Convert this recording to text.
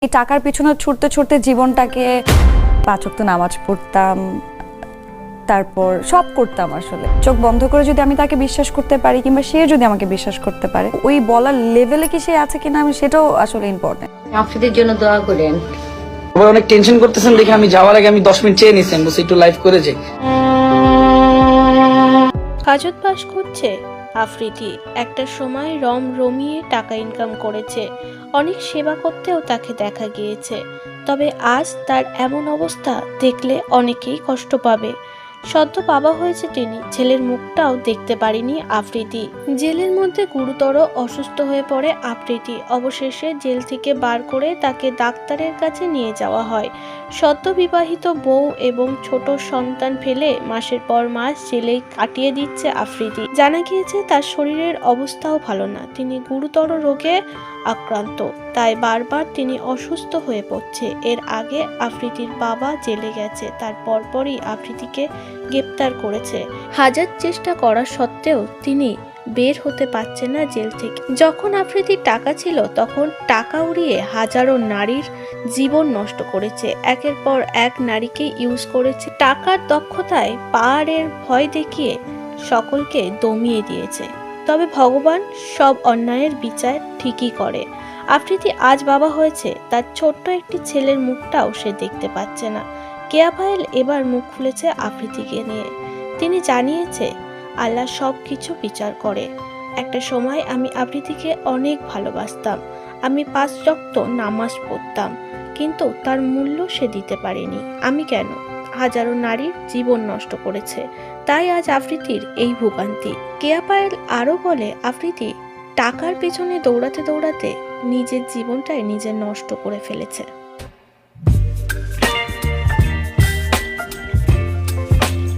এই টাকার পিছনে ছুটতে ছুটতে জীবনটাকে 5 ওয়াক্ত নামাজ পড়তাম, তারপর সব করতাম। আসলে চোখ বন্ধ করে যদি আমি তাকে বিশ্বাস করতে পারি কিংবা সে যদি আমাকে বিশ্বাস করতে পারে, ওই বলার লেভেলে কি সে আছে কিনা আমি সেটাও আসলে ইম্পর্টেন্ট। আফ্রিদির জন্য দোয়া করেন। সবাই অনেক টেনশন করতেছেন দেখে আমি যাওয়ার আগে আমি 10 মিনিট চেয়ে নিয়েছেন, বসে একটু লাইভ করে যাই। হাজত বাস করছে আফ্রিদি। একটা সময় রম রমিয়ে টাকা ইনকাম করেছে, অনেক সেবা করতেও তাকে দেখা গিয়েছে। তবে আজ তার এমন অবস্থা দেখলে অনেকেই কষ্ট পাবে। সদ্য বাবা হয়েছে তিনি, ছেলের মুখটাও দেখতে পারেনি আফ্রিদি। জেলের মধ্যে গুরুতর অসুস্থ হয়ে পড়ে আফ্রিদি। অবশেষে জেল থেকে বার করে তাকে ডাক্তারের কাছে নিয়ে যাওয়া হয়। সদ্য বিবাহিত বউ এবং ছোট সন্তান ফেলে মাসের পর মাস জেলেই কাটিয়ে দিচ্ছে আফ্রিদি। জানা গিয়েছে তার শরীরের অবস্থাও ভালো না, তিনি গুরুতর রোগে আক্রান্ত, তাই বারবার তিনি অসুস্থ হয়ে পড়ছে। এর আগে আফ্রিদির বাবা জেলে গেছে, তার পরপরই আফ্রিদিকে গ্রেপ্তার করেছে। হাজার চেষ্টা করা সত্ত্বেও তিনি বের হতে পারছে না জেল থেকে। যখন আফ্রিদির টাকা ছিল তখন টাকা উড়িয়ে হাজারো নারীর জীবন নষ্ট করেছে, একের পর এক নারীকে ইউজ করেছে। টাকার দক্ষতায় পাহাড়ের ভয় দেখিয়ে সকলকে দমিয়ে দিয়েছে। তবে ভগবান সব অন্যায়ের বিচার ঠিকই করে। আফ্রিদি আজ বাবা হয়েছে, তার ছোট্ট একটি ছেলের মুখটাও সে দেখতে পাচ্ছে না। কেয়া পায়েল এবার মুখ খুলেছে আফ্রিদিকে নিয়ে। তিনি জানিয়েছে আল্লাহ সব কিছু বিচার করে। একটা সময় আমি আফ্রিদিকে অনেক ভালোবাসতাম, আমি 5 ওয়াক্ত নামাজ পড়তাম, কিন্তু তার মূল্য সে দিতে পারেনি। আমি কেন? হাজারো নারীর জীবন নষ্ট করেছে, তাই আজ আফ্রিদির এই ভোগান্তি। কেয়া পায়েল আরও বলে, আফ্রিদি টাকার পেছনে দৌড়াতে দৌড়াতে নিজের জীবনটাই নিজে নষ্ট করে ফেলেছে।